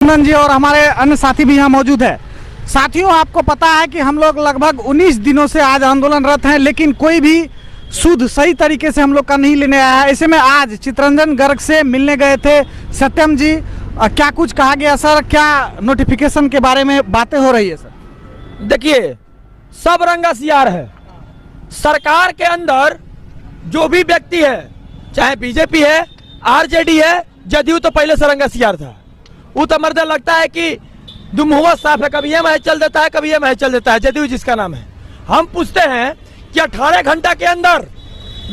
कुंदन जी और हमारे अन्य साथी भी यहाँ मौजूद है। साथियों, आपको पता है कि हम लोग लगभग 19 दिनों से आज आंदोलनरत हैं, लेकिन कोई भी सुध सही तरीके से हम लोग का नहीं लेने आया है। ऐसे में आज चितरंजन गर्ग से मिलने गए थे सत्यम जी। क्या कुछ कहा गया सर? क्या नोटिफिकेशन के बारे में बातें हो रही है सर? देखिए, सब रंगा सियार है। सरकार के अंदर जो भी व्यक्ति है, चाहे बीजेपी है, आरजेडी है, जदयू तो पहले से रंगा सियार था। वो तो मर्द लगता है कि दुम हुआ साफ है, कभी ये महल चल देता है, कभी ये महल चल देता है, जदयू जिसका नाम है। हम पूछते हैं कि 18 घंटा के अंदर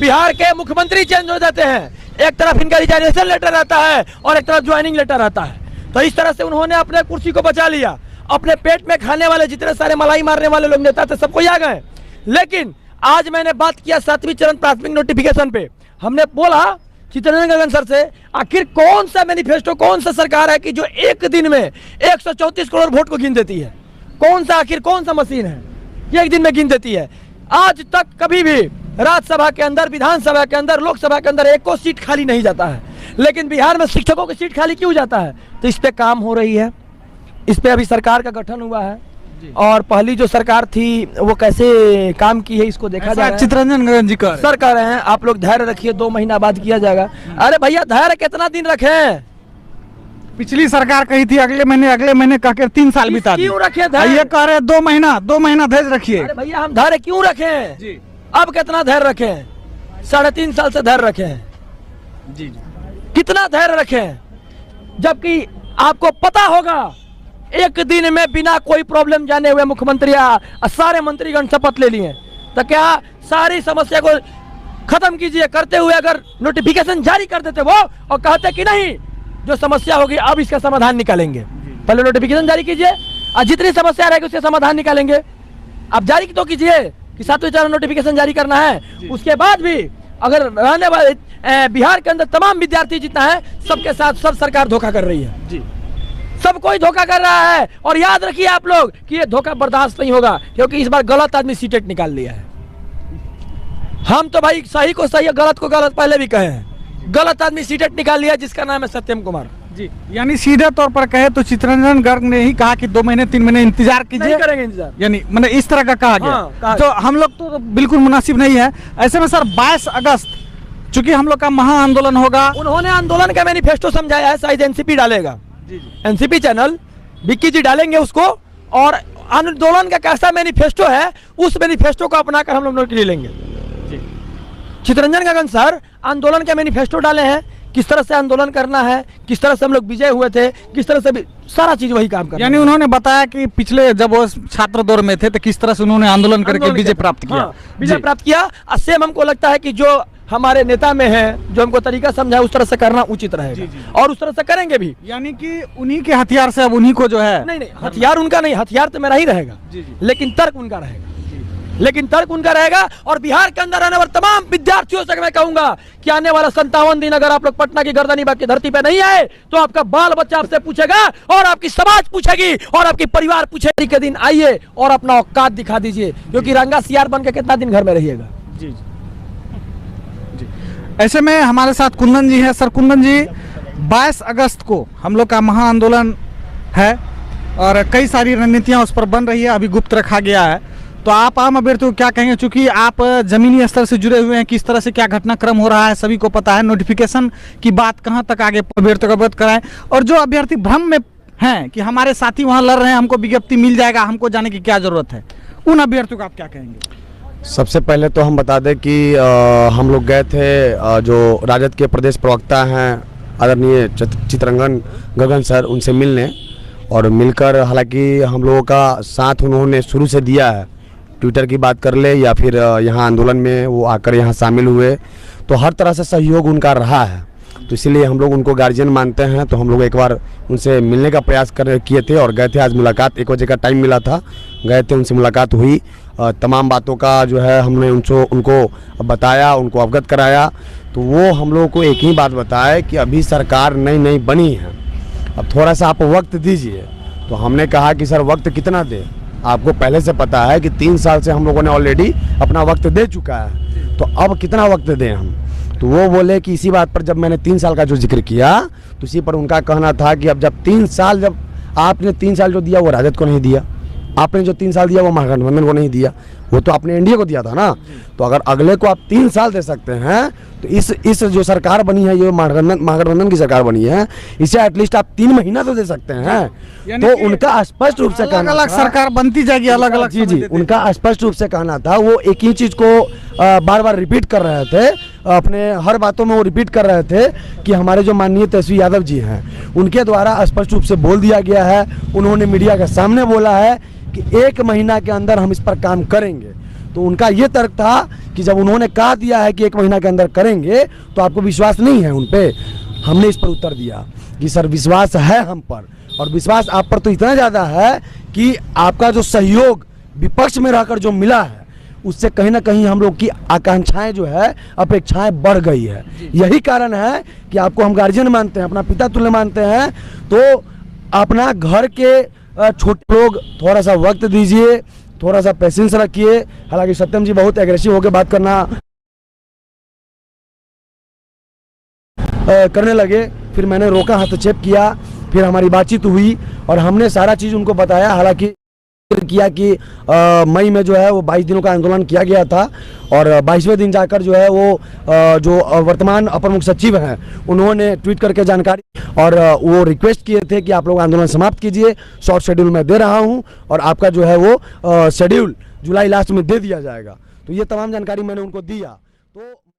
बिहार के मुख्यमंत्री चेंज हो जाते हैं। एक तरफ इनका रिजाइनेशन लेटर रहता है और एक तरफ ज्वाइनिंग लेटर रहता है। तो इस तरह से उन्होंने अपने कुर्सी को बचा लिया। अपने पेट में खाने वाले जितने सारे मलाई मारने वाले लोग नेता थे, सबको आ गए। लेकिन आज मैंने बात किया 7वीं चरण प्राथमिक नोटिफिकेशन पे। हमने बोला चितरंजन गर्ग सर से, आखिर कौन सा मैनिफेस्टो, कौन सा सरकार है कि जो एक दिन में 134 करोड़ वोट को गिन देती है? कौन सा मशीन है कि एक दिन में गिन देती है? आज तक कभी भी राज्यसभा के अंदर, विधानसभा के अंदर, लोकसभा के अंदर एक को सीट खाली नहीं जाता है। लेकिन बिहार में शिक्षकों की सीट खाली क्यों जाता है? तो इस पे काम हो रही है। इस पे अभी सरकार का गठन हुआ है और पहली जो सरकार थी वो कैसे काम की है इसको देखा जाए। चितरंजन गर्ग जी का सर कह रहे हैं आप लोग धैर्य रखिए, 2 महीना बाद किया जाएगा। अरे भैया, धैर्य कितना दिन रखें? पिछली सरकार कही थी अगले महीने कहकर 3 साल बिता दिए। क्यों रखे धैर्य? ये कह रहे 2 महीना धैर्य रखिए। अरे भैया, हम धैर्य क्यों रखें जी? अब कितना धैर्य रखें? 3.5 साल से धैर्य रखें जी। कितना धैर्य रखें? जबकि आपको पता होगा एक दिन में बिना कोई प्रॉब्लम जाने हुए मुख्यमंत्री सारे मंत्रीगण शपथ ले लिए। तो क्या सारी समस्या को खत्म कीजिए करते हुए अगर नोटिफिकेशन जारी कर देते वो और कहते कि नहीं, जो समस्या होगी अब इसका समाधान निकालेंगे, पहले नोटिफिकेशन जारी कीजिए और जितनी समस्या रहेगी उसका समाधान निकालेंगे। आप जारी तो कीजिए कि 7वें चरण नोटिफिकेशन जारी करना है। उसके बाद भी अगर रहने वाले बिहार के अंदर तमाम विद्यार्थी जितना है, सबके साथ सब सरकार धोखा कर रही है जी। सब कोई धोखा कर रहा है। और याद रखिए आप लोग कि ये धोखा बर्दाश्त नहीं होगा, क्योंकि इस बार गलत आदमी सीटेट निकाल लिया है। हम तो भाई सही को सही, गलत को गलत पहले भी कहे हैं। गलत आदमी सीटेट निकाल लिया जिसका नाम है सत्यम कुमार जी। यानी सीधे तौर पर कहे तो चितरंजन गर्ग ने ही कहा कि 2 महीने 3 महीने इंतजार कीजिए, नहीं करेंगे इंतजार, यानी मतलब इस तरह का कहा गया। तो हम लोग तो बिल्कुल मुनासिब नहीं है। ऐसे में सर 22 अगस्त चूंकि हम लोग का महा आंदोलन होगा, उन्होंने आंदोलन का मैनिफेस्टो समझाया है, शायद एनसीपी डालेगा। एनसीपी चैनल विक्की जी डालेंगे उसको, और आंदोलन का कैसा मैनिफेस्टो है उस मैनिफेस्टो को अपनाकर हम लोग नोट ले लेंगे। चितरंजन गर्ग सर आंदोलन के मैनिफेस्टो डाले हैं, किस तरह से आंदोलन करना है, किस तरह से हम लोग विजय हुए थे, किस तरह से सारा चीज वही काम कर। यानी उन्होंने बताया कि पिछले जब वो छात्र दौर में थे तो किस तरह से उन्होंने आंदोलन करके विजय प्राप्त किया। विजय प्राप्त किया। सेम हमको लगता है कि जो हमारे नेता में है, जो हमको तरीका समझा उस तरह से करना उचित रहेगा और उस तरह से करेंगे भी। यानी कि उन्हीं के हथियार से अब उन्हीं को जो है, नहीं हथियार उनका नहीं, हथियार तो मेरा ही रहेगा, लेकिन तर्क उनका रहेगा। और बिहार के अंदर आने वाले तमाम विद्यार्थियों से मैं कहूंगा कि आने वाला 57 दिन अगर आप लोग पटना की गर्दनी बाग की धरती पे नहीं आए तो आपका बाल बच्चा आपसे पूछेगा और आपकी समाज पूछेगी और आपकी परिवार पूछेगी के दिन आइए और अपना औकात दिखा दीजिए, क्योंकि रंगा सियार बन के कितना दिन घर में रहिएगा। ऐसे में हमारे साथ कुंदन जी है। सर कुंदन जी, 22 अगस्त को हम लोग का महा आंदोलन है और कई सारी रणनीतियां उस पर बन रही है, अभी गुप्त रखा गया है। तो आप आम अभ्यर्थी को क्या कहेंगे, चूंकि आप जमीनी स्तर से जुड़े हुए हैं, किस तरह से क्या घटनाक्रम हो रहा है सभी को पता है। नोटिफिकेशन की बात कहां तक आगे अभ्यर्थियों को अवगत कराएं, और जो अभ्यर्थी भ्रम में हैं कि हमारे साथी वहां लड़ रहे हैं, हमको विज्ञप्ति मिल जाएगा, हमको जाने की क्या जरूरत है, उन अभ्यर्थियों को आप क्या कहेंगे? सबसे पहले तो हम बता दें कि हम लोग गए थे, जो राजद के प्रदेश प्रवक्ता हैं आदरणीय चितरंजन गर्ग सर, उनसे मिलने, और मिलकर हालांकि हम लोगों का साथ उन्होंने शुरू से दिया है। ट्विटर की बात कर ले या फिर यहाँ आंदोलन में वो आकर यहाँ शामिल हुए, तो हर तरह से सहयोग उनका रहा है। तो इसीलिए हम लोग उनको गार्जियन मानते हैं। तो हम लोग एक बार उनसे मिलने का प्रयास किए थे और गए थे। आज मुलाकात 1 बजे का टाइम मिला था, गए थे, उनसे मुलाकात हुई। तमाम बातों का जो है हमने उनको बताया, उनको अवगत कराया। तो वो हम लोगों को एक ही बात बताया कि अभी सरकार नई बनी है, अब थोड़ा सा आप वक्त दीजिए। तो हमने कहा कि सर वक्त कितना दें, आपको पहले से पता है कि 3 साल से हम लोगों ने ऑलरेडी अपना वक्त दे चुका है, तो अब कितना वक्त दें हम। तो वो बोले कि इसी बात पर जब मैंने 3 साल का जो जिक्र किया तो इसी पर उनका कहना था कि अब जब 3 साल जब आपने 3 साल जो दिया वो राजद को नहीं दिया, आपने जो 3 साल दिया वो महागठबंधन को नहीं दिया, वो तो आपने एनडीए को दिया था ना। तो अगर अगले को आप 3 साल दे सकते हैं तो इस जो सरकार बनी है, ये महागठबंधन की सरकार बनी है, इसे एटलीस्ट आप 3 महीना तो दे सकते हैं। तो उनका स्पष्ट रूप से कहना अलग सरकार बनती जाएगी, अलग अलग जी, उनका स्पष्ट रूप से कहना था, वो एक ही चीज को बार बार रिपीट कर रहे थे, अपने हर बातों में वो रिपीट कर रहे थे कि हमारे जो माननीय तेजस्वी यादव जी हैं उनके द्वारा स्पष्ट रूप से बोल दिया गया है, उन्होंने मीडिया के सामने बोला है कि 1 महीना के अंदर हम इस पर काम करेंगे। तो उनका ये तर्क था कि जब उन्होंने कहा दिया है कि 1 महीना के अंदर करेंगे तो आपको विश्वास नहीं है उन पे। हमने इस पर उत्तर दिया कि सर विश्वास है हम पर, और विश्वास आप पर तो इतना ज़्यादा है कि आपका जो सहयोग विपक्ष में रहकर जो मिला है उससे कहीं ना कहीं हम लोग की आकांक्षाएं जो है, अपेक्षाएं बढ़ गई है। यही कारण है कि आपको हम गार्जियन मानते हैं, अपना पिता तुल्य मानते हैं। तो अपना घर के छोटे लोग थोड़ा सा वक्त दीजिए, थोड़ा सा पेशेंस रखिए। हालांकि सत्यम जी बहुत एग्रेसिव होकर बात करने लगे, फिर मैंने रोका, हस्तक्षेप किया, फिर हमारी बातचीत हुई और हमने सारा चीज़ उनको बताया। हालांकि किया कि मई में जो है वो 22 दिनों का आंदोलन किया गया था और 22वें दिन जाकर जो है वो जो वर्तमान अपर मुख्य सचिव हैं उन्होंने ट्वीट करके जानकारी और वो रिक्वेस्ट किए थे कि आप लोग आंदोलन समाप्त कीजिए, शॉर्ट शेड्यूल में दे रहा हूं और आपका जो है वो शेड्यूल जुलाई लास्ट में दे दिया जाएगा। तो ये तमाम जानकारी मैंने उनको दिया। तो